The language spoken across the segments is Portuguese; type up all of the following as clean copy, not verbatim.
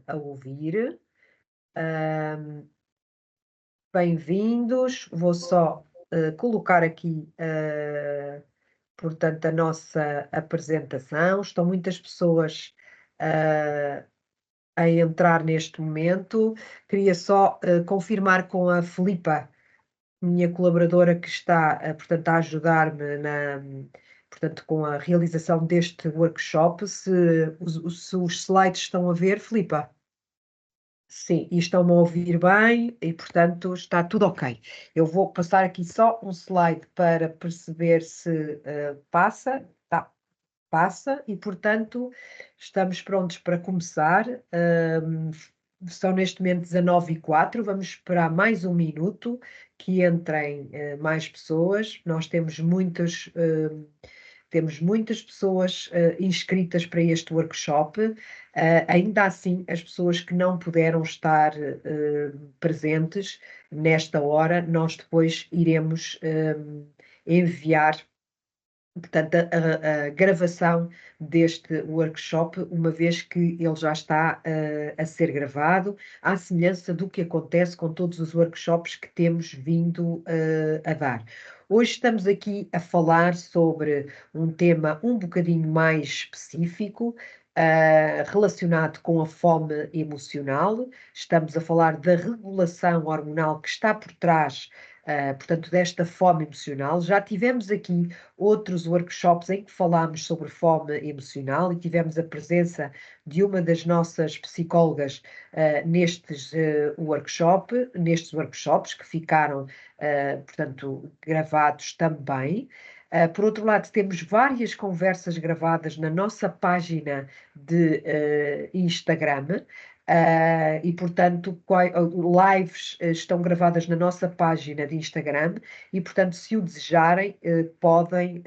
a ouvir. Bem-vindos. Vou só colocar aqui, portanto, a nossa apresentação. Estão muitas pessoas a entrar neste momento. Queria só confirmar com a Filipa, minha colaboradora, que está, portanto, a ajudar-me portanto, com a realização deste workshop, se os slides estão a ver, Filipa. Sim, e estão-me a ouvir bem e, portanto, está tudo ok. Eu vou passar aqui só um slide para perceber se passa. Tá, passa e, portanto, estamos prontos para começar. São neste momento 19h04. Vamos esperar mais um minuto que entrem mais pessoas. Nós temos muitas pessoas inscritas para este workshop. Ainda assim, as pessoas que não puderam estar presentes nesta hora, nós depois iremos enviar, portanto, a gravação deste workshop, uma vez que ele já está a ser gravado, à semelhança do que acontece com todos os workshops que temos vindo a dar. Hoje estamos aqui a falar sobre um tema um bocadinho mais específico, relacionado com a fome emocional. Estamos a falar da regulação hormonal que está por trás, portanto, desta fome emocional. Já tivemos aqui outros workshops em que falámos sobre fome emocional e tivemos a presença de uma das nossas psicólogas nestes workshops que ficaram, portanto, gravados também. Por outro lado, temos várias conversas gravadas na nossa página de Instagram. E, portanto, lives estão gravadas na nossa página de Instagram e, portanto, se o desejarem, podem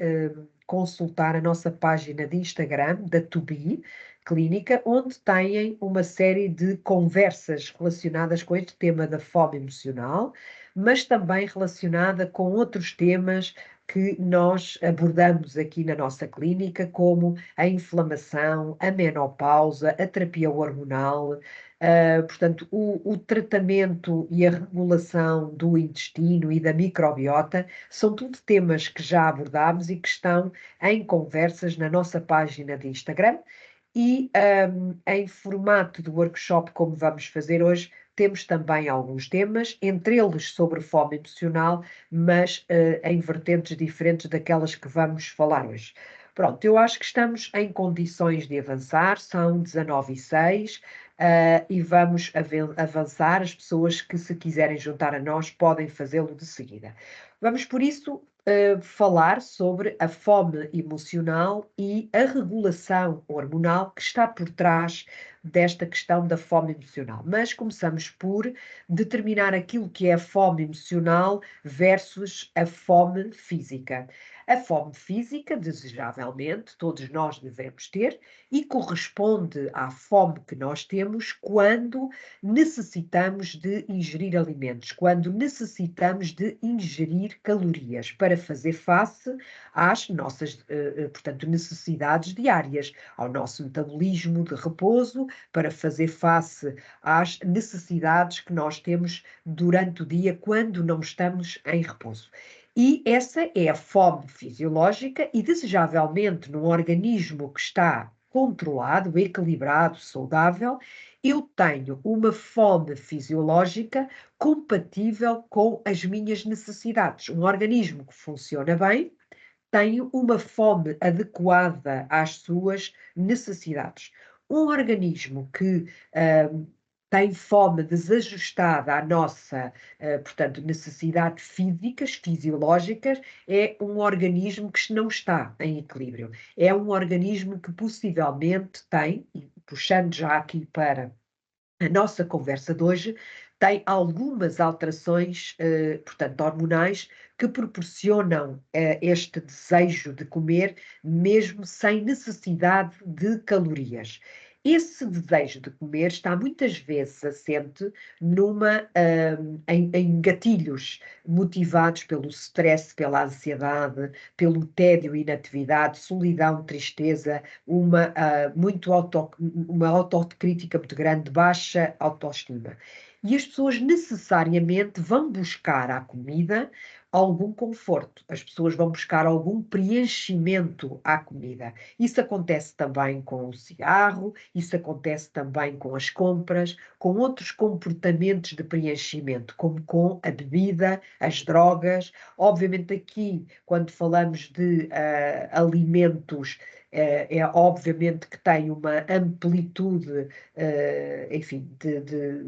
consultar a nossa página de Instagram, da To-Be Clínica, onde têm uma série de conversas relacionadas com este tema da fome emocional, mas também relacionada com outros temas que nós abordamos aqui na nossa clínica, como a inflamação, a menopausa, a terapia hormonal, portanto, o tratamento e a regulação do intestino e da microbiota são tudo temas que já abordámos e que estão em conversas na nossa página de Instagram. E em formato de workshop, como vamos fazer hoje, temos também alguns temas, entre eles sobre fome emocional, mas em vertentes diferentes daquelas que vamos falar hoje. Pronto, eu acho que estamos em condições de avançar, são 19h06, e vamos avançar. As pessoas que se quiserem juntar a nós podem fazê-lo de seguida. Vamos, por isso, falar sobre a fome emocional e a regulação hormonal que está por trás desta questão da fome emocional. Mas começamos por determinar aquilo que é a fome emocional versus a fome física. A fome física, desejavelmente, todos nós devemos ter e corresponde à fome que nós temos quando necessitamos de ingerir alimentos, quando necessitamos de ingerir calorias para fazer face às nossas, portanto, necessidades diárias, ao nosso metabolismo de repouso, para fazer face às necessidades que nós temos durante o dia quando não estamos em repouso. E essa é a fome fisiológica e, desejavelmente, num organismo que está controlado, equilibrado, saudável, eu tenho uma fome fisiológica compatível com as minhas necessidades. Um organismo que funciona bem tem uma fome adequada às suas necessidades. Um organismo que tem fome desajustada à nossa, portanto, necessidades físicas, fisiológicas, é um organismo que não está em equilíbrio. É um organismo que possivelmente tem, e puxando já aqui para a nossa conversa de hoje, tem algumas alterações, portanto, hormonais, que proporcionam este desejo de comer, mesmo sem necessidade de calorias. esse desejo de comer está muitas vezes assente em gatilhos motivados pelo stress, pela ansiedade, pelo tédio e inatividade, solidão, tristeza, uma autocrítica muito grande, baixa autoestima. E as pessoas necessariamente vão buscar à comida algum conforto, as pessoas vão buscar algum preenchimento à comida. Isso acontece também com o cigarro, isso acontece também com as compras, com outros comportamentos de preenchimento, como com a bebida, as drogas. Obviamente, aqui, quando falamos de alimentos, é obviamente que tem uma amplitude, enfim, de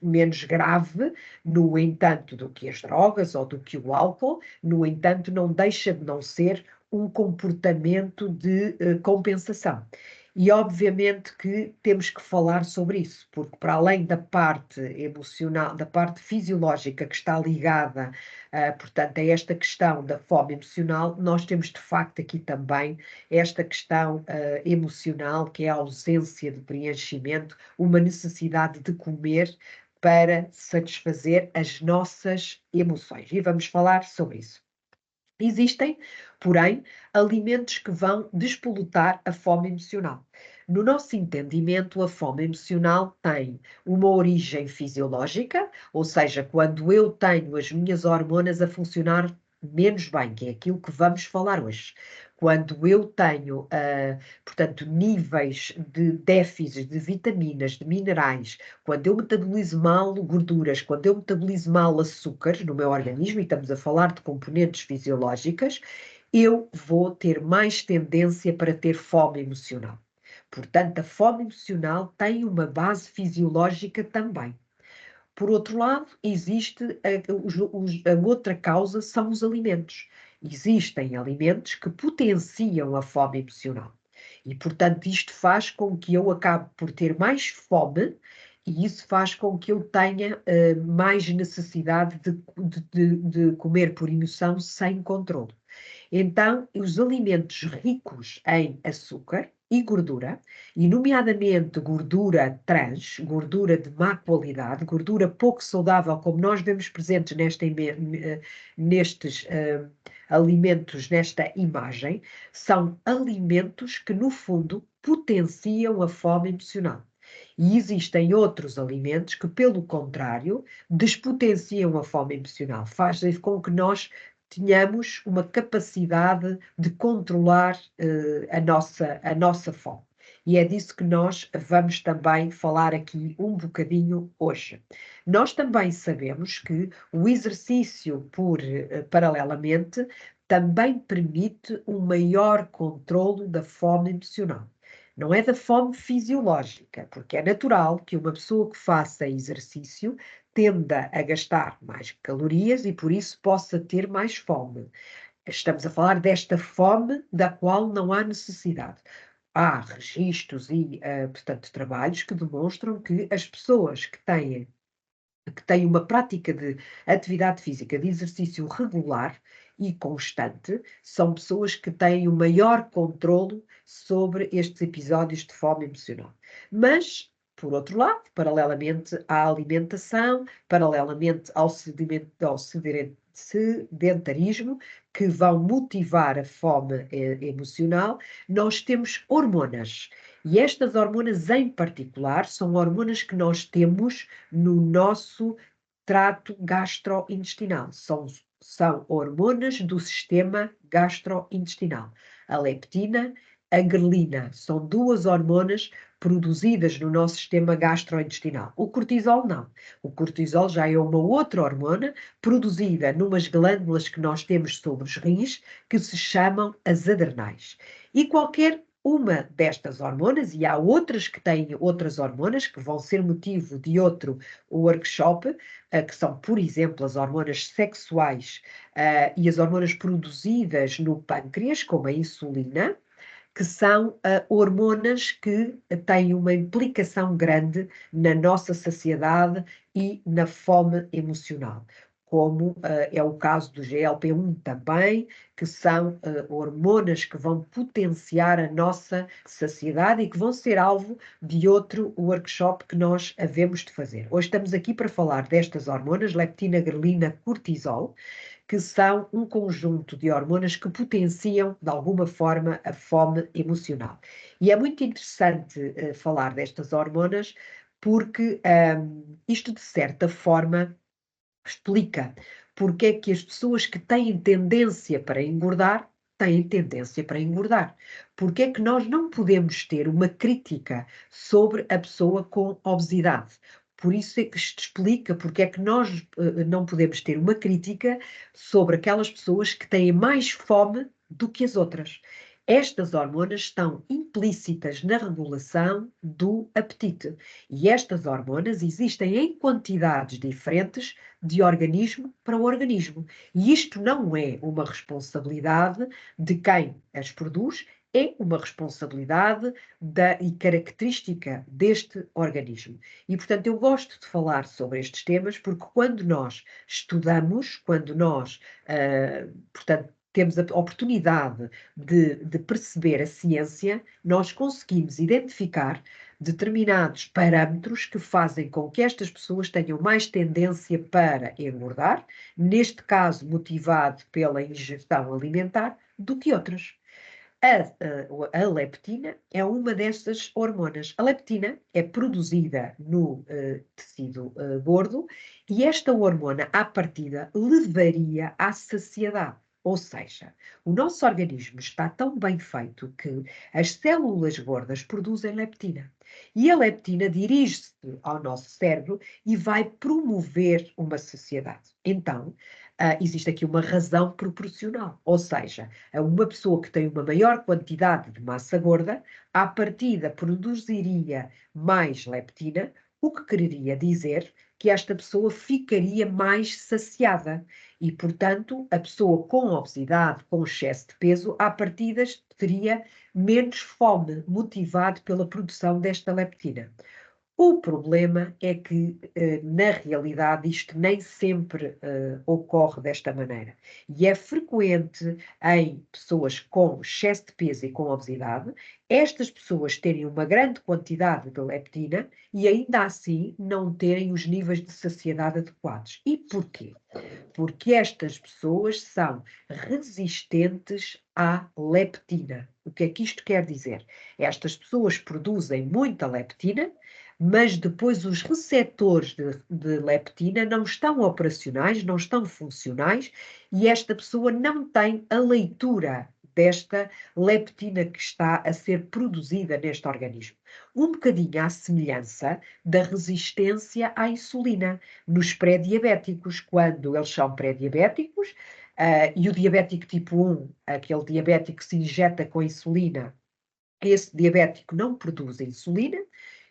menos grave, no entanto, do que as drogas ou do que o álcool, no entanto, não deixa de não ser um comportamento de compensação. E obviamente que temos que falar sobre isso, porque para além da parte emocional, da parte fisiológica que está ligada, portanto, a esta questão da fome emocional, nós temos de facto aqui também esta questão emocional, que é a ausência de preenchimento, uma necessidade de comer para satisfazer as nossas emoções. E vamos falar sobre isso. Existem, porém, alimentos que vão despolutar a fome emocional. No nosso entendimento, a fome emocional tem uma origem fisiológica, ou seja, quando eu tenho as minhas hormonas a funcionar menos bem, que é aquilo que vamos falar hoje. Quando eu tenho, portanto, níveis de déficits de vitaminas, de minerais, quando eu metabolizo mal gorduras, quando eu metabolizo mal açúcares no meu organismo, e estamos a falar de componentes fisiológicas, eu vou ter mais tendência para ter fome emocional. Portanto, a fome emocional tem uma base fisiológica também. Por outro lado, existe a outra causa, são os alimentos. Existem alimentos que potenciam a fome emocional. E, portanto, isto faz com que eu acabe por ter mais fome e isso faz com que eu tenha mais necessidade de comer por emoção sem controle. Então, os alimentos ricos em açúcar e gordura, e nomeadamente gordura trans, gordura de má qualidade, gordura pouco saudável, como nós vemos presentes nestes alimentos, nesta imagem, são alimentos que, no fundo, potenciam a fome emocional. E existem outros alimentos que, pelo contrário, despotenciam a fome emocional, fazem com que nós tenhamos uma capacidade de controlar a nossa fome. E é disso que nós vamos também falar aqui um bocadinho hoje. Nós também sabemos que o exercício paralelamente também permite um maior controlo da fome emocional. Não é da fome fisiológica, porque é natural que uma pessoa que faça exercício tenda a gastar mais calorias e por isso possa ter mais fome. Estamos a falar desta fome da qual não há necessidade. Há registros e, portanto, trabalhos que demonstram que as pessoas que têm uma prática de atividade física, de exercício regular e constante, são pessoas que têm o maior controlo sobre estes episódios de fome emocional. Mas, por outro lado, paralelamente à alimentação, paralelamente ao sedentarismo, que vão motivar a fome emocional, nós temos hormonas. E estas hormonas, em particular, são hormonas que nós temos no nosso trato gastrointestinal. São hormonas do sistema gastrointestinal. A leptina, a grelina, são duas hormonas produzidas no nosso sistema gastrointestinal. O cortisol não. O cortisol já é uma outra hormona produzida numas glândulas que nós temos sobre os rins, que se chamam as adrenais. E qualquer uma destas hormonas, e há outras que têm outras hormonas, que vão ser motivo de outro workshop, que são, por exemplo, as hormonas sexuais e as hormonas produzidas no pâncreas, como a insulina, que são hormonas que têm uma implicação grande na nossa saciedade e na fome emocional. como é o caso do GLP-1 também, que são hormonas que vão potenciar a nossa saciedade e que vão ser alvo de outro workshop que nós havemos de fazer. Hoje estamos aqui para falar destas hormonas, leptina, grelina, cortisol, que são um conjunto de hormonas que potenciam, de alguma forma, a fome emocional. E é muito interessante falar destas hormonas porque isto, de certa forma, explica porque é que as pessoas que têm tendência para engordar têm tendência para engordar. Porque é que nós não podemos ter uma crítica sobre a pessoa com obesidade. Por isso é que isto explica porque é que nós não podemos ter uma crítica sobre aquelas pessoas que têm mais fome do que as outras. Estas hormonas estão implícitas na regulação do apetite. E estas hormonas existem em quantidades diferentes de organismo para organismo. E isto não é uma responsabilidade de quem as produz, é uma responsabilidade e característica deste organismo. E, portanto, eu gosto de falar sobre estes temas porque quando nós estudamos, quando nós, portanto, temos a oportunidade de perceber a ciência, nós conseguimos identificar determinados parâmetros que fazem com que estas pessoas tenham mais tendência para engordar, neste caso motivado pela ingestão alimentar, do que outras. A leptina é uma destas hormonas. A leptina é produzida no tecido gordo e esta hormona, à partida, levaria à saciedade. Ou seja, o nosso organismo está tão bem feito que as células gordas produzem leptina. E a leptina dirige-se ao nosso cérebro e vai promover uma saciedade. Então, existe aqui uma razão proporcional. Ou seja, a uma pessoa que tem uma maior quantidade de massa gorda, à partida produziria mais leptina, o que quereria dizer que esta pessoa ficaria mais saciada. E, portanto, a pessoa com obesidade, com excesso de peso, à partida teria menos fome, motivado pela produção desta leptina. O problema é que, na realidade, isto nem sempre ocorre desta maneira. E é frequente em pessoas com excesso de peso e com obesidade, estas pessoas terem uma grande quantidade de leptina e ainda assim não terem os níveis de saciedade adequados. E porquê? Porque estas pessoas são resistentes à leptina. O que é que isto quer dizer? Estas pessoas produzem muita leptina, mas depois os receptores de leptina não estão operacionais, não estão funcionais, e esta pessoa não tem a leitura desta leptina que está a ser produzida neste organismo. Um bocadinho à semelhança da resistência à insulina nos pré-diabéticos, quando eles são pré-diabéticos, e o diabético tipo 1, aquele diabético que se injeta com insulina, esse diabético não produz insulina,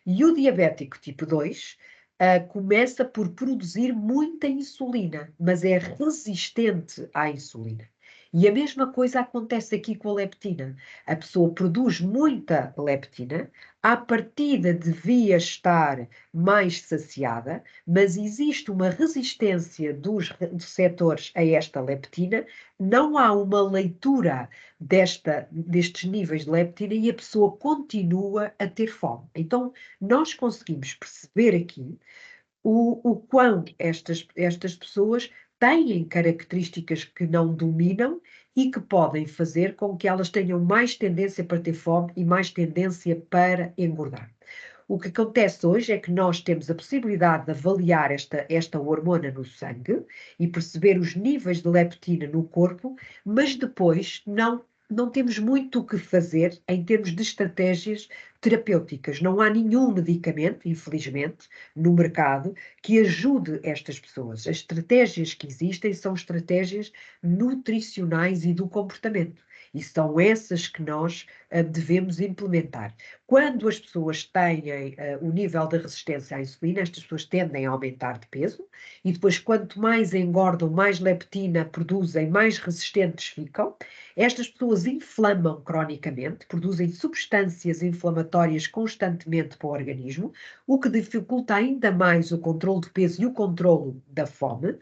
e o diabético tipo 2 começa por produzir muita insulina, mas é resistente à insulina. E a mesma coisa acontece aqui com a leptina. A pessoa produz muita leptina, à partida devia estar mais saciada, mas existe uma resistência dos receptores a esta leptina, não há uma leitura destes níveis de leptina e a pessoa continua a ter fome. Então, nós conseguimos perceber aqui o quão estas pessoas têm características que não dominam e que podem fazer com que elas tenham mais tendência para ter fome e mais tendência para engordar. O que acontece hoje é que nós temos a possibilidade de avaliar esta hormona no sangue e perceber os níveis de leptina no corpo, mas depois não temos muito o que fazer em termos de estratégias terapêuticas. Não há nenhum medicamento, infelizmente, no mercado que ajude estas pessoas. As estratégias que existem são estratégias nutricionais e do comportamento. E são essas que nós devemos implementar. Quando as pessoas têm o nível de resistência à insulina, estas pessoas tendem a aumentar de peso e depois quanto mais engordam, mais leptina produzem, mais resistentes ficam. Estas pessoas inflamam cronicamente, produzem substâncias inflamatórias constantemente para o organismo, o que dificulta ainda mais o controle do peso e o controle da fome.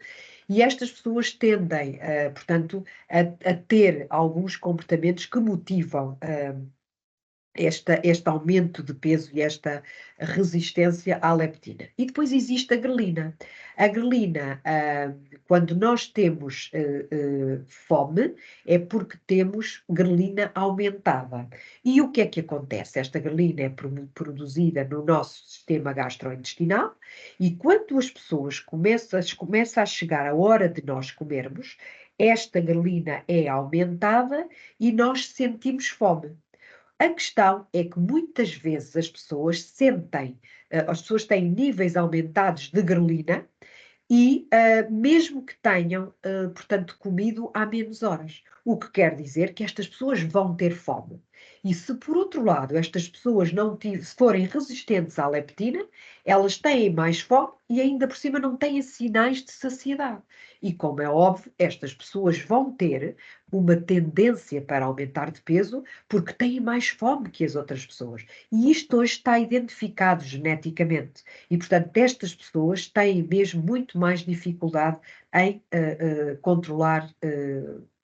E estas pessoas tendem, portanto, a ter alguns comportamentos que motivam este aumento de peso e esta resistência à leptina. E depois existe a grelina. A grelina, quando nós temos fome, é porque temos grelina aumentada. E o que é que acontece? Esta grelina é produzida no nosso sistema gastrointestinal e quando as pessoas começa a chegar a hora de nós comermos, esta grelina é aumentada e nós sentimos fome. A questão é que muitas vezes as pessoas têm níveis aumentados de grelina e mesmo que tenham, portanto, comido há menos horas. O que quer dizer que estas pessoas vão ter fome. E se, por outro lado, estas pessoas se forem resistentes à leptina, elas têm mais fome e ainda por cima não têm sinais de saciedade. E como é óbvio, estas pessoas vão ter uma tendência para aumentar de peso porque têm mais fome que as outras pessoas. E isto hoje está identificado geneticamente. E, portanto, estas pessoas têm mesmo muito mais dificuldade em controlar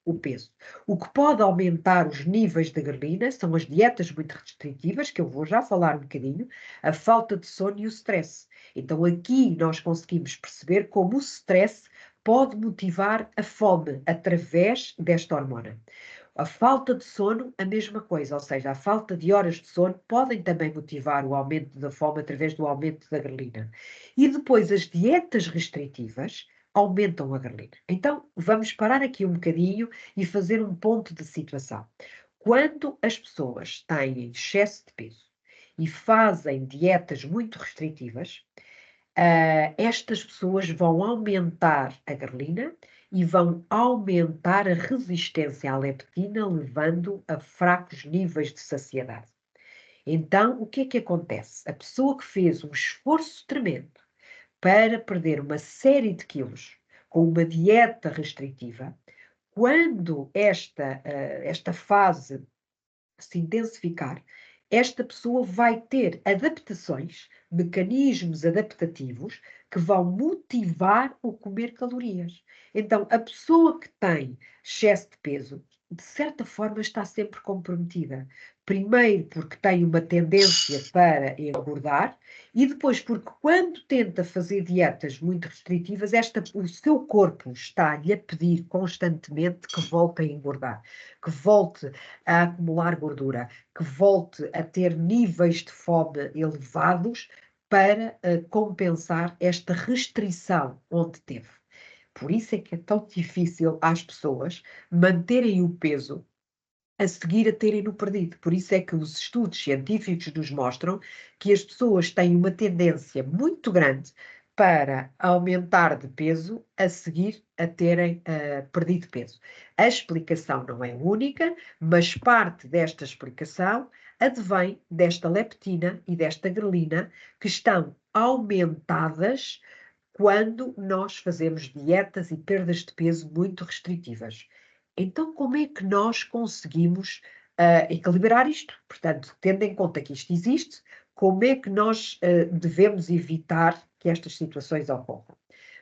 o peso. O que pode aumentar os níveis de grelina são as dietas muito restritivas, que eu vou já falar um bocadinho, a falta de sono e o stress. Então, aqui nós conseguimos perceber como o stress pode motivar a fome através desta hormona. A falta de sono, a mesma coisa, ou seja, a falta de horas de sono podem também motivar o aumento da fome através do aumento da grelina. E depois as dietas restritivas aumentam a grelina. Então, vamos parar aqui um bocadinho e fazer um ponto de situação. Quando as pessoas têm excesso de peso e fazem dietas muito restritivas, estas pessoas vão aumentar a grelina e vão aumentar a resistência à leptina, levando a fracos níveis de saciedade. Então, o que é que acontece? A pessoa que fez um esforço tremendo para perder uma série de quilos com uma dieta restritiva, quando esta fase se intensificar, esta pessoa vai ter adaptações, mecanismos adaptativos que vão motivar o comer calorias. Então, a pessoa que tem excesso de peso, de certa forma, está sempre comprometida. Primeiro, porque tem uma tendência para engordar, e depois, porque quando tenta fazer dietas muito restritivas, o seu corpo está-lhe a pedir constantemente que volte a engordar, que volte a acumular gordura, que volte a ter níveis de fome elevados para compensar esta restrição onde teve. Por isso é que é tão difícil às pessoas manterem o peso a seguir a terem-no perdido. Por isso é que os estudos científicos nos mostram que as pessoas têm uma tendência muito grande para aumentar de peso a seguir a terem perdido peso. A explicação não é única, mas parte desta explicação advém desta leptina e desta grelina que estão aumentadas quando nós fazemos dietas e perdas de peso muito restritivas. Então, como é que nós conseguimos equilibrar isto? Portanto, tendo em conta que isto existe, como é que nós devemos evitar que estas situações ocorram?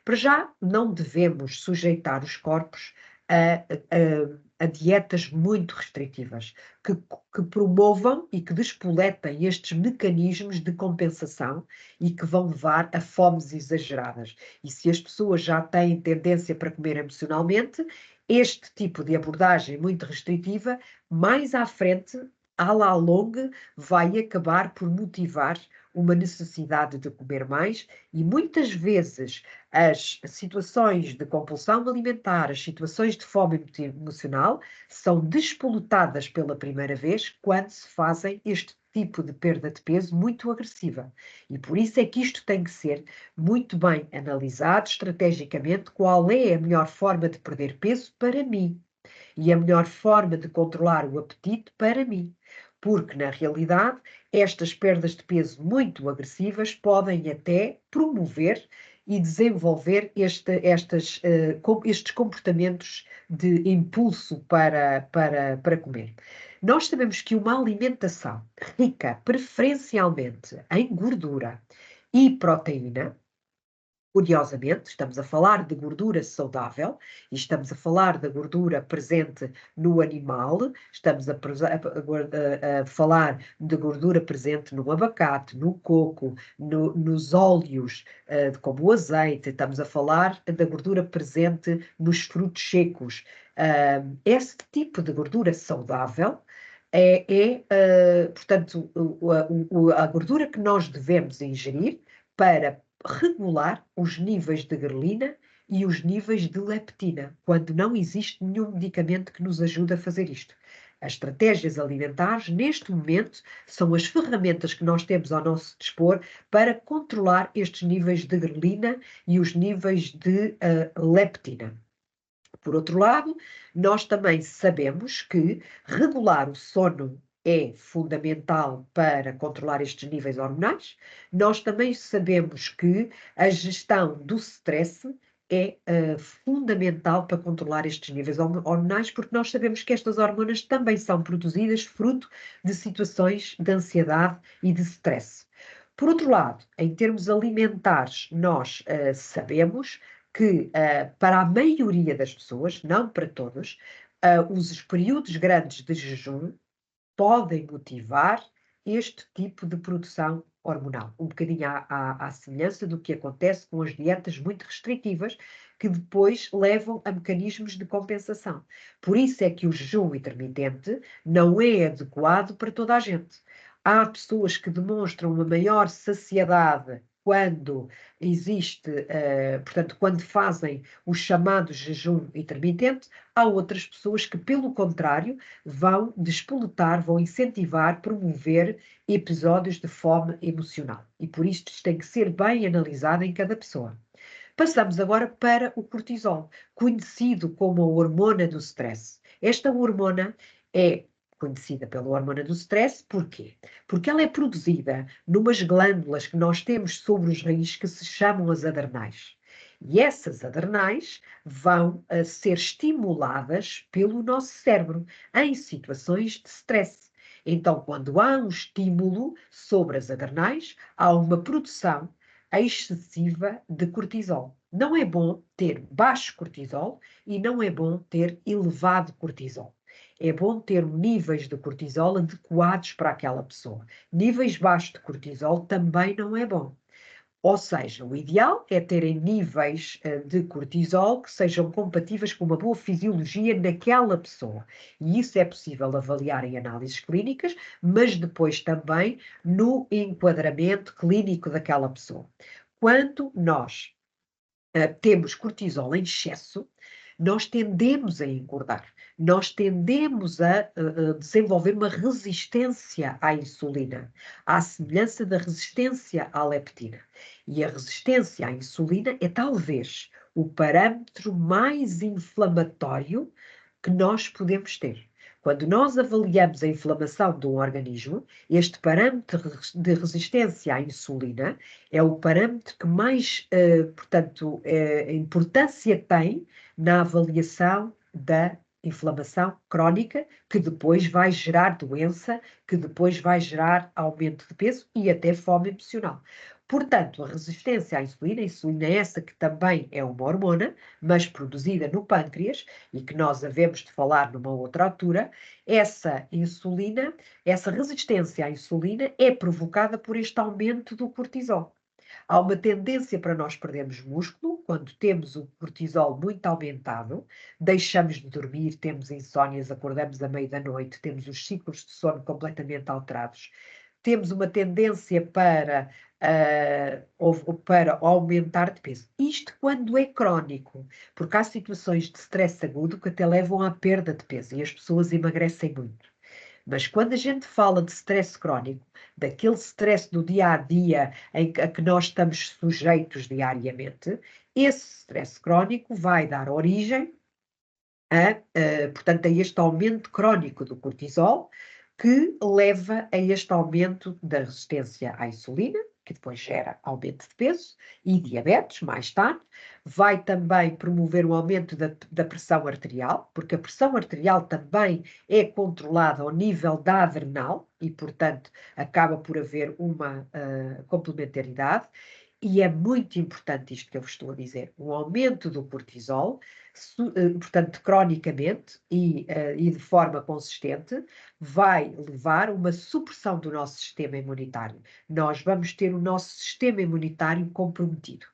Para já, não devemos sujeitar os corpos a dietas muito restritivas, que promovam e que despoletem estes mecanismos de compensação e que vão levar a fomes exageradas. E se as pessoas já têm tendência para comer emocionalmente, este tipo de abordagem muito restritiva, mais à frente, à la longue, vai acabar por motivar uma necessidade de comer mais e muitas vezes as situações de compulsão alimentar, as situações de fome emocional são despoletadas pela primeira vez quando se fazem este tipo de perda de peso muito agressiva. E por isso é que isto tem que ser muito bem analisado estrategicamente qual é a melhor forma de perder peso para mim e a melhor forma de controlar o apetite para mim. Porque, na realidade, estas perdas de peso muito agressivas podem até promover e desenvolver estes comportamentos de impulso para comer. Nós sabemos que uma alimentação rica preferencialmente em gordura e proteína Curiosamente, estamos a falar de gordura saudável e estamos a falar da gordura presente no animal, estamos a falar de gordura presente no abacate, no coco, nos óleos, como o azeite, estamos a falar da gordura presente nos frutos secos. Esse tipo de gordura saudável portanto, a gordura que nós devemos ingerir para regular os níveis de grelina e os níveis de leptina, quando não existe nenhum medicamento que nos ajude a fazer isto. As estratégias alimentares, neste momento, são as ferramentas que nós temos ao nosso dispor para controlar estes níveis de grelina e os níveis de leptina. Por outro lado, nós também sabemos que regular o sono é fundamental para controlar estes níveis hormonais. Nós também sabemos que a gestão do stress é fundamental para controlar estes níveis hormonais, porque nós sabemos que estas hormonas também são produzidas fruto de situações de ansiedade e de stress. Por outro lado, em termos alimentares, nós sabemos que para a maioria das pessoas, não para todos, os períodos grandes de jejum podem motivar este tipo de produção hormonal. Um bocadinho à semelhança do que acontece com as dietas muito restritivas, que depois levam a mecanismos de compensação. Por isso é que o jejum intermitente não é adequado para toda a gente. Há pessoas que demonstram uma maior saciedade quando existe, portanto, quando fazem o chamado jejum intermitente. Há outras pessoas que, pelo contrário, vão despoletar, vão incentivar, promover episódios de fome emocional. E por isto tem que ser bem analisado em cada pessoa. Passamos agora para o cortisol, conhecido como a hormona do stress. Esta hormona é conhecida pela hormona do stress, porquê? Porque ela é produzida numas glândulas que nós temos sobre os rins que se chamam as adrenais. E essas adrenais vão ser estimuladas pelo nosso cérebro em situações de stress. Então, quando há um estímulo sobre as adrenais, há uma produção excessiva de cortisol. Não é bom ter baixo cortisol e não é bom ter elevado cortisol. É bom ter níveis de cortisol adequados para aquela pessoa. Níveis baixos de cortisol também não é bom. Ou seja, o ideal é terem níveis de cortisol que sejam compatíveis com uma boa fisiologia naquela pessoa. E isso é possível avaliar em análises clínicas, mas depois também no enquadramento clínico daquela pessoa. Quando nós temos cortisol em excesso, nós tendemos a engordar, nós tendemos a desenvolver uma resistência à insulina, à semelhança da resistência à leptina. E a resistência à insulina é talvez o parâmetro mais inflamatório que nós podemos ter. Quando nós avaliamos a inflamação de um organismo, este parâmetro de resistência à insulina é o parâmetro que mais, portanto, importância tem na avaliação da inflamação crónica, que depois vai gerar doença, que depois vai gerar aumento de peso e até fome emocional. Portanto, a resistência à insulina, a insulina é essa que também é uma hormona, mas produzida no pâncreas, e que nós havemos de falar numa outra altura, essa insulina, essa resistência à insulina é provocada por este aumento do cortisol. Há uma tendência para nós perdermos músculo quando temos o cortisol muito aumentado, deixamos de dormir, temos insónias, acordamos à meia da noite, temos os ciclos de sono completamente alterados, temos uma tendência para aumentar de peso. Isto quando é crónico, porque há situações de stress agudo que até levam à perda de peso e as pessoas emagrecem muito. Mas quando a gente fala de stress crónico, daquele stress do dia a dia a que nós estamos sujeitos diariamente, esse stress crónico vai dar origem portanto, a este aumento crónico do cortisol, que leva a este aumento da resistência à insulina, que depois gera aumento de peso e diabetes, mais tarde. Vai também promover um aumento da pressão arterial, porque a pressão arterial também é controlada ao nível da adrenal e, portanto, acaba por haver uma complementaridade. E é muito importante isto que eu vos estou a dizer. Um aumento do cortisol, portanto, cronicamente e de forma consistente, vai levar a uma supressão do nosso sistema imunitário. Nós vamos ter o nosso sistema imunitário comprometido.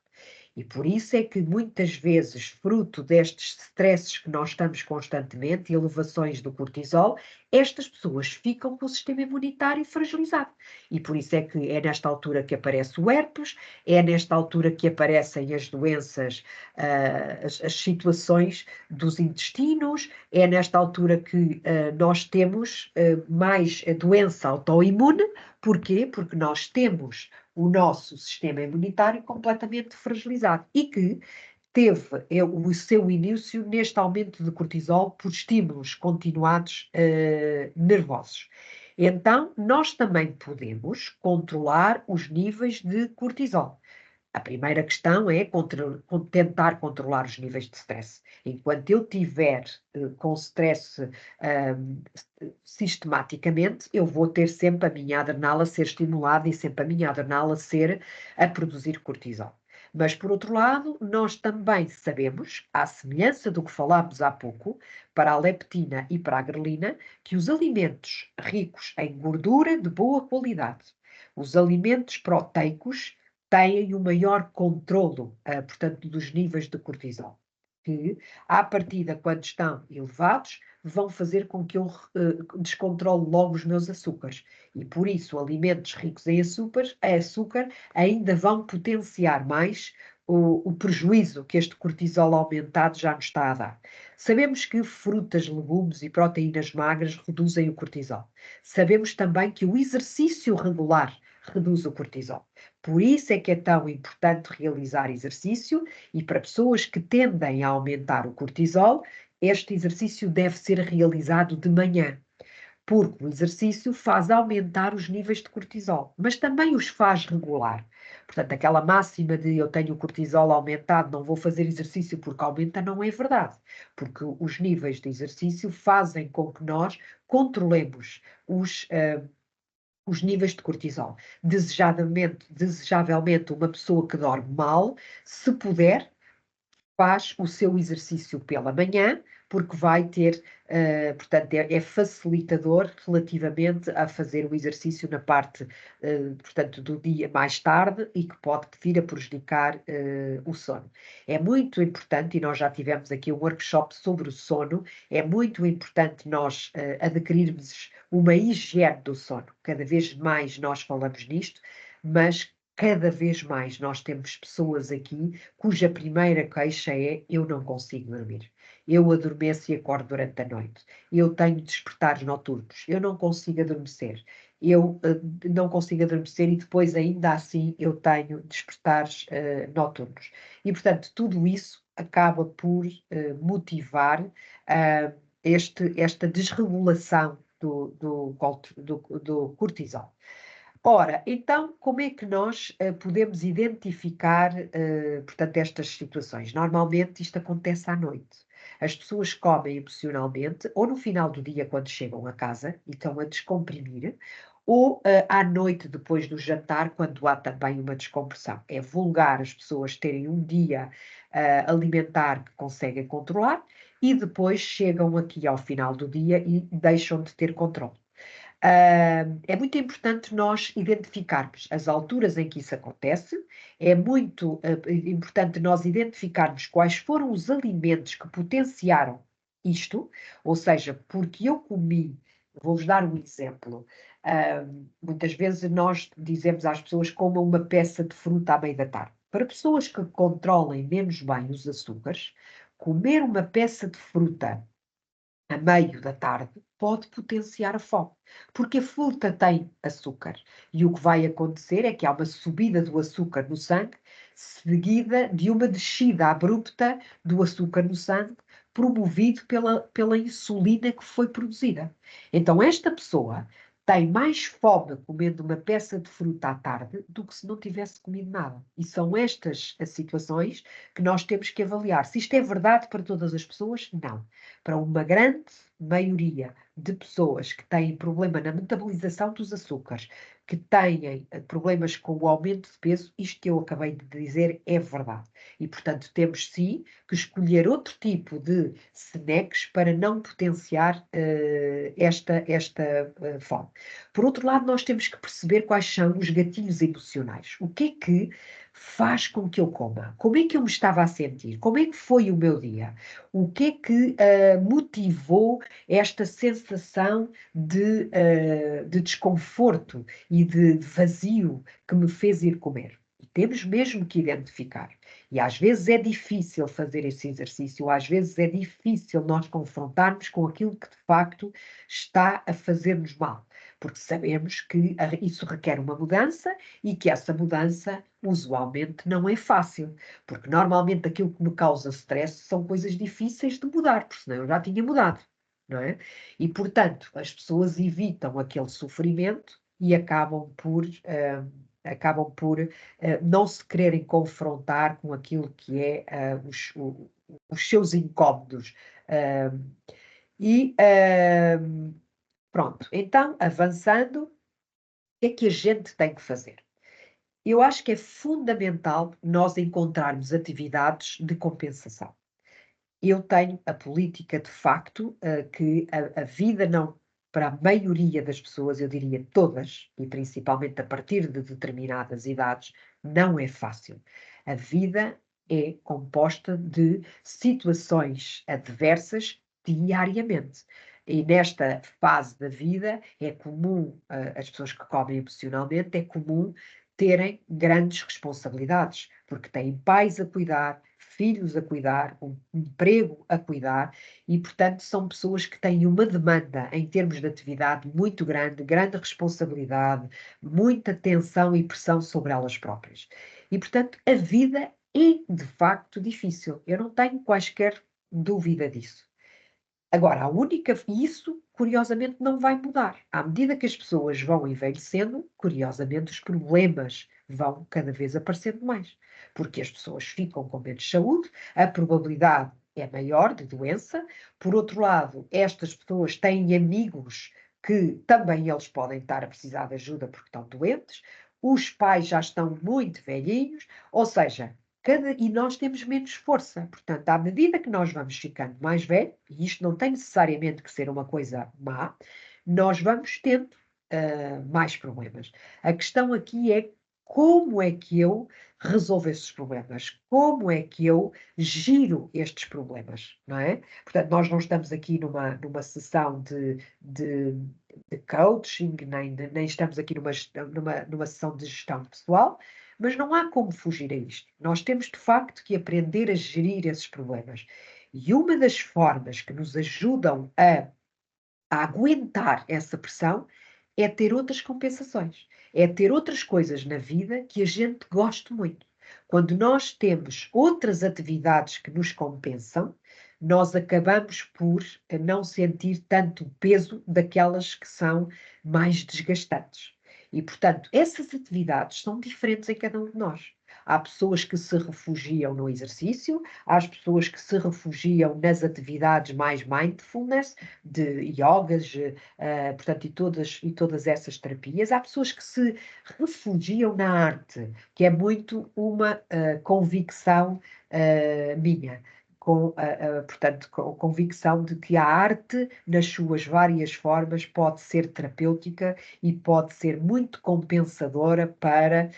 E por isso é que muitas vezes, fruto destes stresses que nós estamos constantemente, elevações do cortisol, estas pessoas ficam com o sistema imunitário fragilizado. E por isso é que é nesta altura que aparece o herpes, é nesta altura que aparecem as doenças, as situações dos intestinos, é nesta altura que nós temos mais a doença autoimune. Porquê? Porque nós temos o nosso sistema imunitário completamente fragilizado e que teve o seu início neste aumento de cortisol por estímulos continuados nervosos. Então, nós também podemos controlar os níveis de cortisol. A primeira questão é tentar controlar os níveis de stress. Enquanto eu tiver com stress sistematicamente, eu vou ter sempre a minha adrenal a ser estimulada e sempre a minha adrenal a produzir cortisol. Mas, por outro lado, nós também sabemos, à semelhança do que falámos há pouco, para a leptina e para a grelina, que os alimentos ricos em gordura de boa qualidade, os alimentos proteicos, têm o maior controlo, portanto, dos níveis de cortisol, que, à partida, quando estão elevados, vão fazer com que eu descontrole logo os meus açúcares. E, por isso, alimentos ricos em açúcar ainda vão potenciar mais o prejuízo que este cortisol aumentado já nos está a dar. Sabemos que frutas, legumes e proteínas magras reduzem o cortisol. Sabemos também que o exercício regular reduz o cortisol. Por isso é que é tão importante realizar exercício e para pessoas que tendem a aumentar o cortisol, este exercício deve ser realizado de manhã, porque o exercício faz aumentar os níveis de cortisol, mas também os faz regular. Portanto, aquela máxima de eu tenho o cortisol aumentado, não vou fazer exercício porque aumenta, não é verdade, porque os níveis de exercício fazem com que nós controlemos os níveis de cortisol. Desejavelmente, uma pessoa que dorme mal, se puder, faz o seu exercício pela manhã, porque vai ter, portanto, é facilitador relativamente a fazer o exercício na parte, portanto, do dia mais tarde e que pode vir a prejudicar o sono. É muito importante, e nós já tivemos aqui um workshop sobre o sono, é muito importante nós adquirirmos uma higiene do sono. Cada vez mais nós falamos nisto, mas cada vez mais nós temos pessoas aqui cuja primeira queixa é: eu não consigo dormir. Eu adormeço e acordo durante a noite. Eu tenho despertares noturnos. Eu não consigo adormecer. Eu não consigo adormecer e depois, ainda assim, eu tenho despertares noturnos. E, portanto, tudo isso acaba por motivar esta desregulação do cortisol. Ora, então, como é que nós podemos identificar, portanto, estas situações? Normalmente isto acontece à noite. As pessoas comem emocionalmente, ou no final do dia, quando chegam a casa e estão a descomprimir, ou à noite, depois do jantar, quando há também uma descompressão. É vulgar as pessoas terem um dia alimentar que conseguem controlar e depois chegam aqui ao final do dia e deixam de ter controle. É muito importante nós identificarmos as alturas em que isso acontece, é muito importante nós identificarmos quais foram os alimentos que potenciaram isto, ou seja, porque eu comi, vou-vos dar um exemplo. Muitas vezes nós dizemos às pessoas: comam uma peça de fruta à meia da tarde. Para pessoas que controlem menos bem os açúcares, comer uma peça de fruta a meio da tarde pode potenciar a fome, porque a fruta tem açúcar e o que vai acontecer é que há uma subida do açúcar no sangue, seguida de uma descida abrupta do açúcar no sangue, promovido pela insulina que foi produzida. Então, esta pessoa tem mais fome comendo uma peça de fruta à tarde do que se não tivesse comido nada. E são estas as situações que nós temos que avaliar. Se isto é verdade para todas as pessoas, não. Para uma grande maioria, de pessoas que têm problema na metabolização dos açúcares, que têm problemas com o aumento de peso, isto que eu acabei de dizer é verdade. E, portanto, temos sim que escolher outro tipo de snacks para não potenciar esta fome. Por outro lado, nós temos que perceber quais são os gatilhos emocionais. O que é que faz com que eu coma? Como é que eu me estava a sentir? Como é que foi o meu dia? O que é que motivou esta sensação de desconforto e de vazio que me fez ir comer? E temos mesmo que identificar. E às vezes é difícil fazer esse exercício, às vezes é difícil nós confrontarmos com aquilo que de facto está a fazer-nos mal, porque sabemos que isso requer uma mudança e que essa mudança usualmente não é fácil, porque normalmente aquilo que me causa stress são coisas difíceis de mudar, porque senão eu já tinha mudado, não é? E portanto as pessoas evitam aquele sofrimento e acabam por não se quererem confrontar com aquilo que é os seus incómodos. Pronto, então, avançando, o que é que a gente tem que fazer? Eu acho que é fundamental nós encontrarmos atividades de compensação. Eu tenho a política de facto que a vida não, para a maioria das pessoas, eu diria todas, e principalmente a partir de determinadas idades, não é fácil. A vida é composta de situações adversas diariamente. E nesta fase da vida é comum, as pessoas que comem emocionalmente, é comum terem grandes responsabilidades, porque têm pais a cuidar, filhos a cuidar, um emprego a cuidar, e, portanto, são pessoas que têm uma demanda em termos de atividade muito grande, grande responsabilidade, muita tensão e pressão sobre elas próprias. E, portanto, a vida é de facto difícil. Eu não tenho quaisquer dúvida disso. Agora, isso, curiosamente, não vai mudar. À medida que as pessoas vão envelhecendo, curiosamente, os problemas vão cada vez aparecendo mais. Porque as pessoas ficam com menos saúde, a probabilidade é maior de doença. Por outro lado, estas pessoas têm amigos que também eles podem estar a precisar de ajuda porque estão doentes. Os pais já estão muito velhinhos, ou seja, e nós temos menos força. Portanto, à medida que nós vamos ficando mais velhos, e isto não tem necessariamente que ser uma coisa má, nós vamos tendo mais problemas. A questão aqui é como é que eu resolvo esses problemas? Como é que eu giro estes problemas? Não é? Portanto, nós não estamos aqui numa sessão de coaching, nem estamos aqui numa sessão de gestão pessoal, mas não há como fugir a isto. Nós temos, de facto, que aprender a gerir esses problemas. E uma das formas que nos ajudam a aguentar essa pressão é ter outras compensações. É ter outras coisas na vida que a gente goste muito. Quando nós temos outras atividades que nos compensam, nós acabamos por não sentir tanto o peso daquelas que são mais desgastantes. E, portanto, essas atividades são diferentes em cada um de nós. Há pessoas que se refugiam no exercício, há as pessoas que se refugiam nas atividades mais mindfulness, de yogas, portanto, e todas essas terapias. Há pessoas que se refugiam na arte, que é muito uma convicção minha. Portanto, com convicção de que a arte, nas suas várias formas, pode ser terapêutica e pode ser muito compensadora para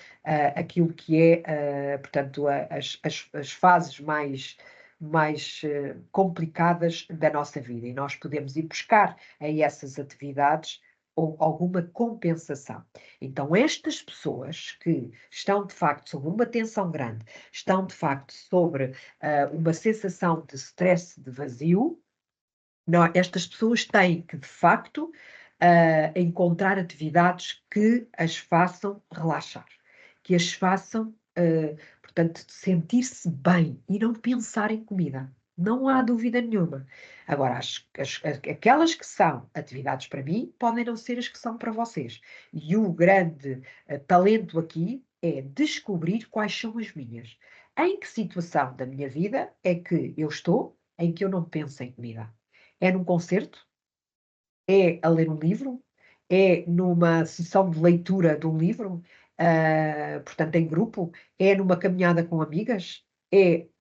aquilo que é, portanto, as fases mais complicadas da nossa vida, e nós podemos ir buscar a essas atividades ou alguma compensação. Então, estas pessoas que estão de facto sob uma tensão grande, estão de facto sobre uma sensação de stress, de vazio, não, estas pessoas têm que de facto encontrar atividades que as façam relaxar, que as façam, portanto, sentir-se bem e não pensar em comida. Não há dúvida nenhuma. Agora, aquelas que são atividades para mim podem não ser as que são para vocês. E o grande talento aqui é descobrir quais são as minhas. Em que situação da minha vida é que eu estou em que eu não penso em comida? É num concerto? É a ler um livro? É numa sessão de leitura de um livro? Portanto, em grupo? É numa caminhada com amigas?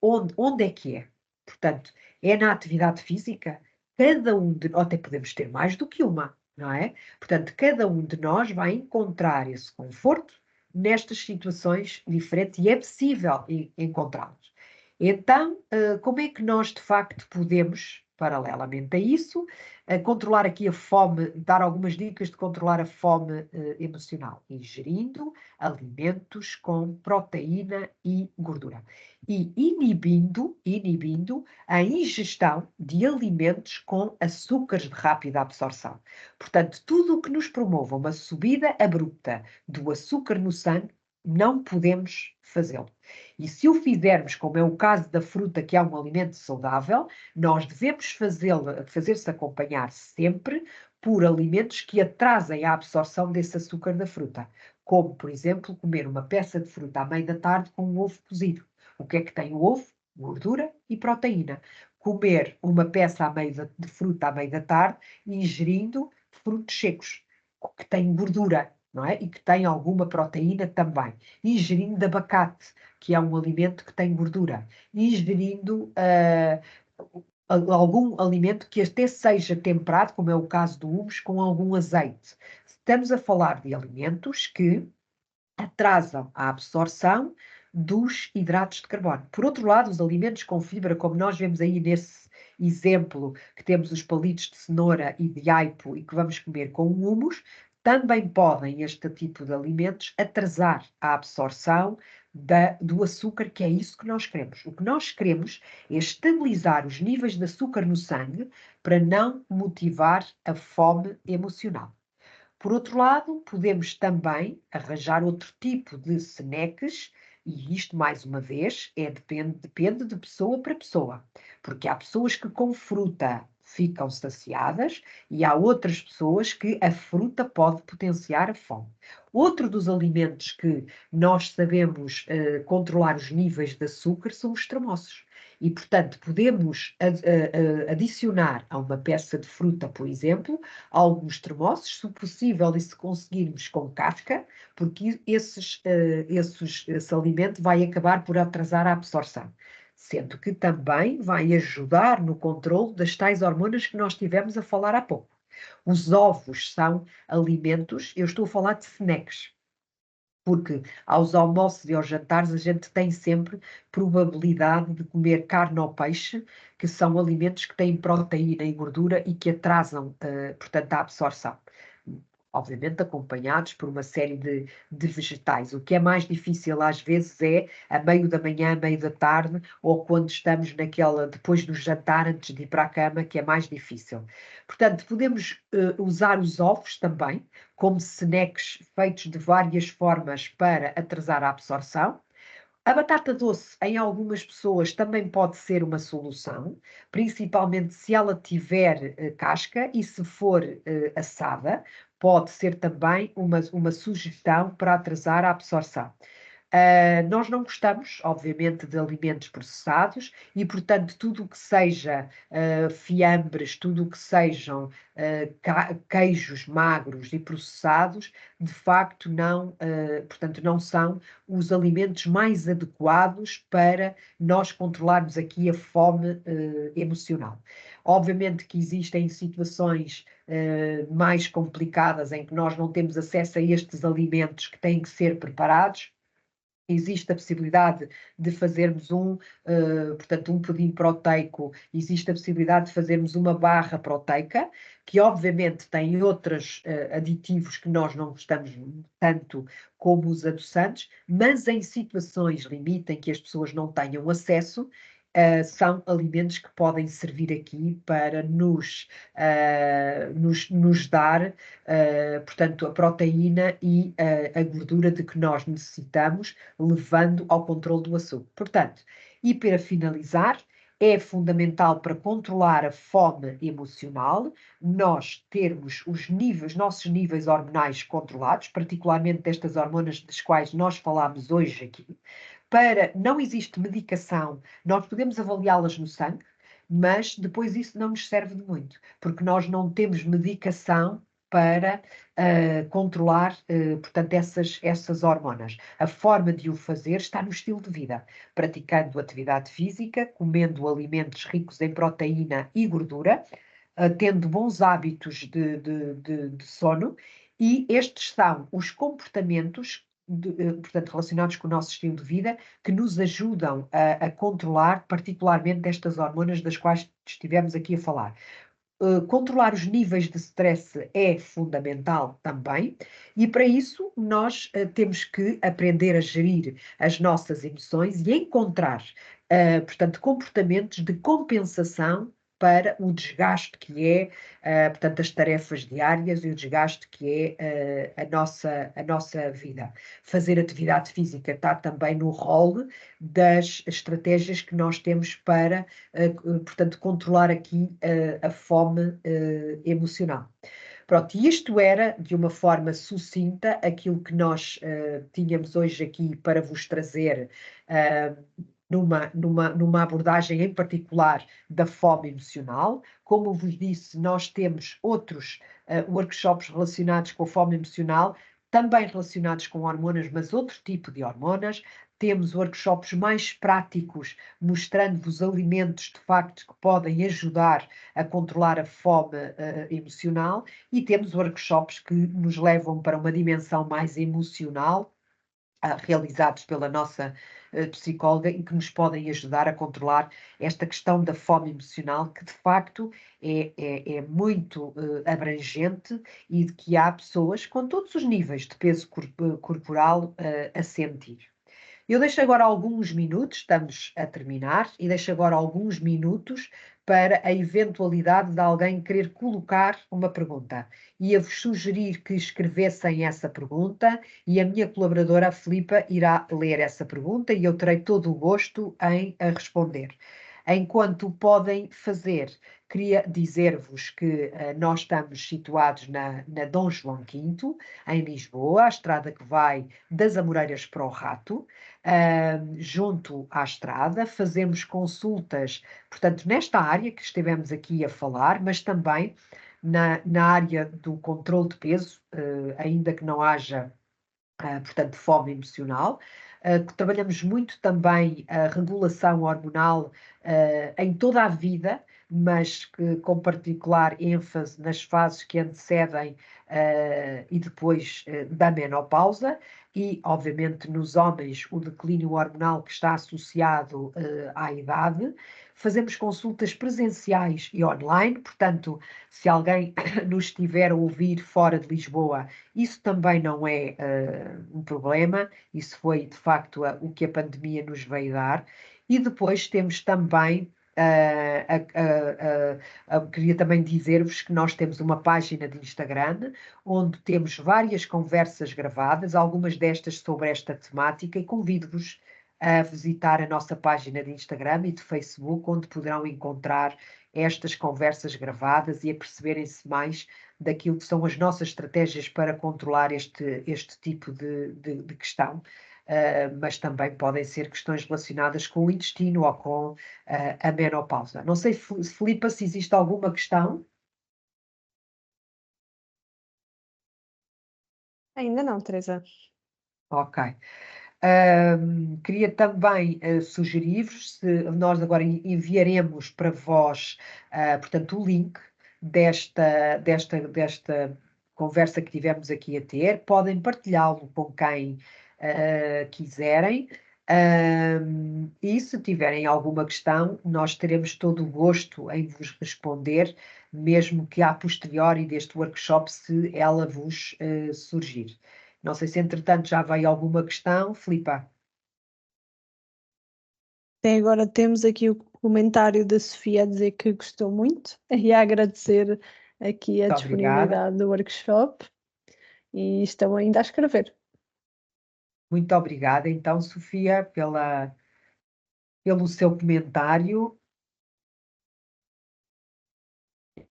Onde é que é? Portanto, é na atividade física? Cada um de nós, até podemos ter mais do que uma, não é? Portanto, cada um de nós vai encontrar esse conforto nestas situações diferentes e é possível encontrá-los. Então, como é que nós de facto podemos, paralelamente a isso, controlar aqui a fome, dar algumas dicas de controlar a fome emocional, ingerindo alimentos com proteína e gordura e inibindo a ingestão de alimentos com açúcares de rápida absorção. Portanto, tudo o que nos promova uma subida abrupta do açúcar no sangue, não podemos fazê-lo. E se o fizermos, como é o caso da fruta, que é um alimento saudável, nós devemos fazer-se acompanhar sempre por alimentos que atrasem a absorção desse açúcar da fruta, como, por exemplo, comer uma peça de fruta à meia da tarde com um ovo cozido. O que é que tem o ovo? Gordura e proteína. Comer uma peça de fruta à meia da tarde ingerindo frutos secos, que têm gordura, não é? E que têm alguma proteína também. Ingerindo abacate, que é um alimento que tem gordura. Ingerindo algum alimento que até seja temperado, como é o caso do hummus, com algum azeite. Estamos a falar de alimentos que atrasam a absorção dos hidratos de carbono. Por outro lado, os alimentos com fibra, como nós vemos aí nesse exemplo, que temos os palitos de cenoura e de aipo e que vamos comer com hummus, também podem, este tipo de alimentos, atrasar a absorção do açúcar, que é isso que nós queremos. O que nós queremos é estabilizar os níveis de açúcar no sangue para não motivar a fome emocional. Por outro lado, podemos também arranjar outro tipo de snacks, e isto, mais uma vez, depende de pessoa para pessoa, porque há pessoas que com fruta ficam saciadas e há outras pessoas que a fruta pode potenciar a fome. Outro dos alimentos que nós sabemos controlar os níveis de açúcar são os termossos. E, portanto, podemos adicionar a uma peça de fruta, por exemplo, alguns termossos, se possível e se conseguirmos com casca, porque esse alimento vai acabar por atrasar a absorção. Sendo que também vai ajudar no controle das tais hormonas que nós tivemos a falar há pouco. Os ovos são alimentos, eu estou a falar de snacks, porque aos almoços e aos jantares a gente tem sempre probabilidade de comer carne ou peixe, que são alimentos que têm proteína e gordura e que atrasam, portanto, a absorção. Obviamente acompanhados por uma série de vegetais. O que é mais difícil às vezes é a meio da manhã, a meio da tarde, ou quando estamos depois do jantar, antes de ir para a cama, que é mais difícil. Portanto, podemos usar os ovos também, como snacks feitos de várias formas para atrasar a absorção. A batata doce, em algumas pessoas, também pode ser uma solução, principalmente se ela tiver casca e se for assada, pode ser também uma sugestão para atrasar a absorção. Nós não gostamos, obviamente, de alimentos processados e, portanto, tudo o que seja fiambres, tudo o que sejam queijos magros e processados, de facto, portanto, não são os alimentos mais adequados para nós controlarmos aqui a fome emocional. Obviamente que existem situações mais complicadas em que nós não temos acesso a estes alimentos que têm que ser preparados. Existe a possibilidade de fazermos portanto, um pudim proteico, existe a possibilidade de fazermos uma barra proteica, que obviamente tem outros aditivos que nós não gostamos tanto como os adoçantes, mas em situações limite em que as pessoas não tenham acesso, são alimentos que podem servir aqui para nos dar, portanto, a proteína e a gordura de que nós necessitamos, levando ao controle do açúcar. Portanto, e para finalizar, é fundamental para controlar a fome emocional nós termos os nossos níveis hormonais controlados, particularmente destas hormonas das quais nós falámos hoje aqui. Não existe medicação, nós podemos avaliá-las no sangue, mas depois isso não nos serve de muito, porque nós não temos medicação para controlar, portanto, essas hormonas. A forma de o fazer está no estilo de vida, praticando atividade física, comendo alimentos ricos em proteína e gordura, tendo bons hábitos de sono, e estes são os comportamentos, portanto, relacionados com o nosso estilo de vida, que nos ajudam a controlar, particularmente estas hormonas das quais estivemos aqui a falar. Controlar os níveis de stress é fundamental também, e para isso nós temos que aprender a gerir as nossas emoções e encontrar, portanto, comportamentos de compensação para o desgaste que é, portanto, as tarefas diárias e o desgaste que é a nossa vida. Fazer atividade física está também no rol das estratégias que nós temos para portanto, controlar aqui a fome emocional. Pronto, e isto era, de uma forma sucinta, aquilo que nós tínhamos hoje aqui para vos trazer numa abordagem em particular da fome emocional. Como vos disse, nós temos outros workshops relacionados com a fome emocional, também relacionados com hormonas, mas outro tipo de hormonas. Temos workshops mais práticos, mostrando-vos alimentos de facto que podem ajudar a controlar a fome emocional, e temos workshops que nos levam para uma dimensão mais emocional, realizados pela nossa psicóloga, e que nos podem ajudar a controlar esta questão da fome emocional, que de facto é muito abrangente, e de que há pessoas com todos os níveis de peso corporal a sentir. Eu deixo agora alguns minutos, estamos a terminar, e deixo agora alguns minutos para a eventualidade de alguém querer colocar uma pergunta. Ia-vos sugerir que escrevessem essa pergunta, e a minha colaboradora, a Filipa, irá ler essa pergunta e eu terei todo o gosto em a responder. Enquanto podem fazer, queria dizer-vos que nós estamos situados na Dom João V, em Lisboa, a estrada que vai das Amoreiras para o Rato, junto à estrada. Fazemos consultas, portanto, nesta área que estivemos aqui a falar, mas também na área do controle de peso, ainda que não haja, portanto, fome emocional. Trabalhamos muito também a regulação hormonal em toda a vida, mas com particular ênfase nas fases que antecedem e depois da menopausa, e, obviamente, nos homens, o declínio hormonal que está associado à idade. Fazemos consultas presenciais e online, portanto, se alguém nos estiver a ouvir fora de Lisboa, isso também não é um problema, isso foi de facto o que a pandemia nos veio dar. E depois temos também, queria também dizer-vos que nós temos uma página de Instagram, onde temos várias conversas gravadas, algumas destas sobre esta temática, e convido-vos a visitar a nossa página de Instagram e de Facebook, onde poderão encontrar estas conversas gravadas e a perceberem-se mais daquilo que são as nossas estratégias para controlar este tipo de questão, mas também podem ser questões relacionadas com o intestino ou com a menopausa. Não sei, Filipa, se existe alguma questão. Ainda não, Teresa. Ok. Queria também sugerir-vos, se nós agora enviaremos para vós, portanto, o link desta conversa que tivemos aqui a ter. Podem partilhá-lo com quem quiserem. E se tiverem alguma questão, nós teremos todo o gosto em vos responder, mesmo que a posteriori deste workshop, se ela vos surgir. Não sei se, entretanto, já veio alguma questão, Filipa. Até agora temos aqui o comentário da Sofia a dizer que gostou muito e a agradecer aqui a Muito obrigada. disponibilidade do workshop, e estão ainda a escrever. Muito obrigada, então, Sofia, pelo seu comentário.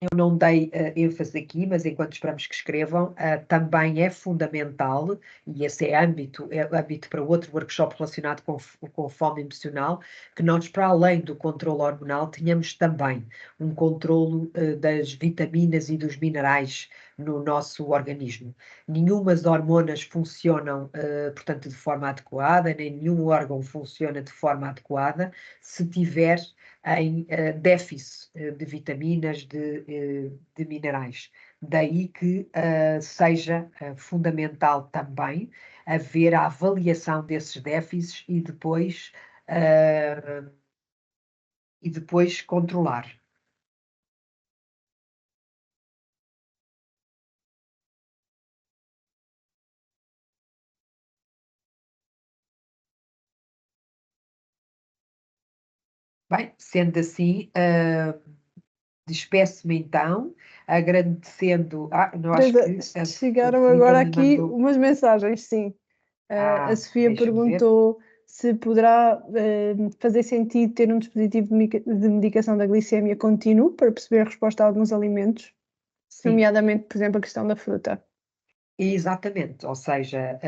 eu não dei ênfase aqui, mas enquanto esperamos que escrevam, também é fundamental, e esse é âmbito para outro workshop relacionado com fome emocional, que nós, para além do controle hormonal, tenhamos também um controlo das vitaminas e dos minerais no nosso organismo. Nenhumas hormonas funcionam, portanto, de forma adequada, nem nenhum órgão funciona de forma adequada se tiver em déficit de vitaminas, de minerais. Daí que seja fundamental também haver a avaliação desses déficits e depois controlar. Bem, sendo assim, despeço-me então, agradecendo. Eu acho Teresa, que a chegaram Filipa agora me aqui mandou. umas mensagens, sim. A Sofia Deixa-me ver. perguntou se poderá fazer sentido ter um dispositivo de medicação da glicemia contínuo para perceber a resposta a alguns alimentos, Sim. nomeadamente, por exemplo, a questão da fruta. Exatamente, ou seja,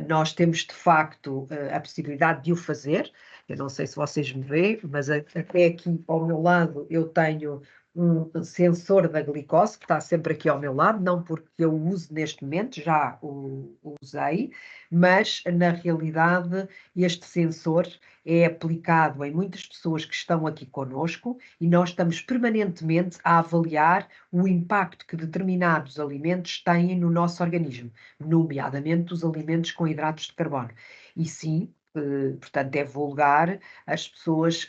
nós temos de facto a possibilidade de o fazer. Eu não sei se vocês me veem, mas até aqui ao meu lado eu tenho um sensor da glicose que está sempre aqui ao meu lado, não porque eu o use neste momento, já o usei, mas na realidade este sensor é aplicado em muitas pessoas que estão aqui conosco e nós estamos permanentemente a avaliar o impacto que determinados alimentos têm no nosso organismo, nomeadamente os alimentos com hidratos de carbono. E sim, portanto, é vulgar as pessoas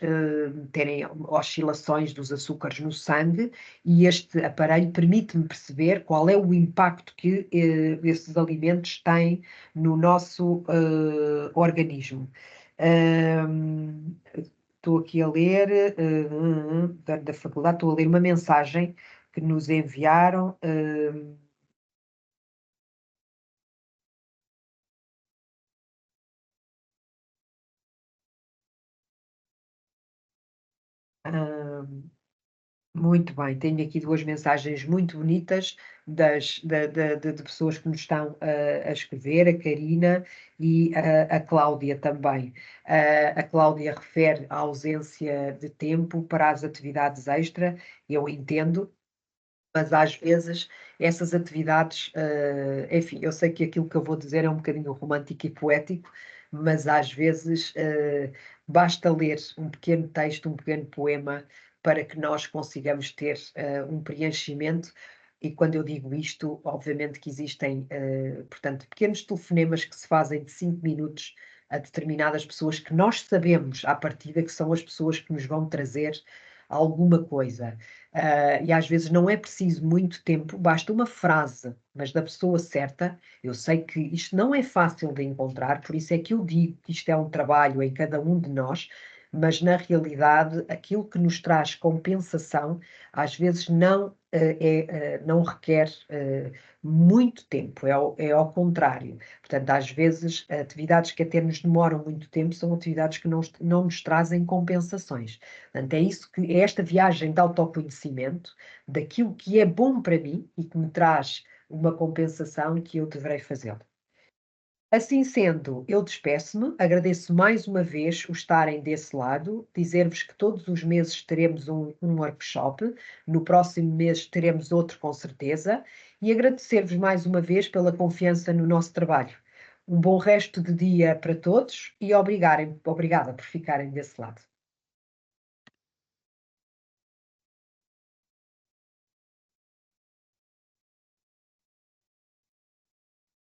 terem oscilações dos açúcares no sangue e este aparelho permite-me perceber qual é o impacto que esses alimentos têm no nosso organismo. Estou aqui a ler, da faculdade, estou a ler uma mensagem que nos enviaram. Muito bem, tenho aqui duas mensagens muito bonitas de pessoas que nos estão a escrever, a Karina e a Cláudia também. A Cláudia refere à ausência de tempo para as atividades extra, eu entendo, mas às vezes essas atividades, enfim, eu sei que aquilo que eu vou dizer é um bocadinho romântico e poético, mas às vezes basta ler um pequeno texto, um pequeno poema, para que nós consigamos ter um preenchimento. E quando eu digo isto, obviamente que existem, portanto, pequenos telefonemas que se fazem de 5 minutos a determinadas pessoas que nós sabemos à partida que são as pessoas que nos vão trazer alguma coisa. E às vezes não é preciso muito tempo, basta uma frase, mas da pessoa certa. Eu sei que isto não é fácil de encontrar, por isso é que eu digo que isto é um trabalho em cada um de nós, mas na realidade aquilo que nos traz compensação às vezes não requer muito tempo, é ao contrário. Portanto, às vezes, atividades que até nos demoram muito tempo são atividades que não nos trazem compensações. Portanto, é isso que é esta viagem de autoconhecimento daquilo que é bom para mim e que me traz uma compensação que eu deverei fazê-lo. Assim sendo, eu despeço-me, agradeço mais uma vez o estarem desse lado, dizer-vos que todos os meses teremos um workshop, no próximo mês teremos outro com certeza, e agradecer-vos mais uma vez pela confiança no nosso trabalho. Um bom resto de dia para todos e obrigada por ficarem desse lado.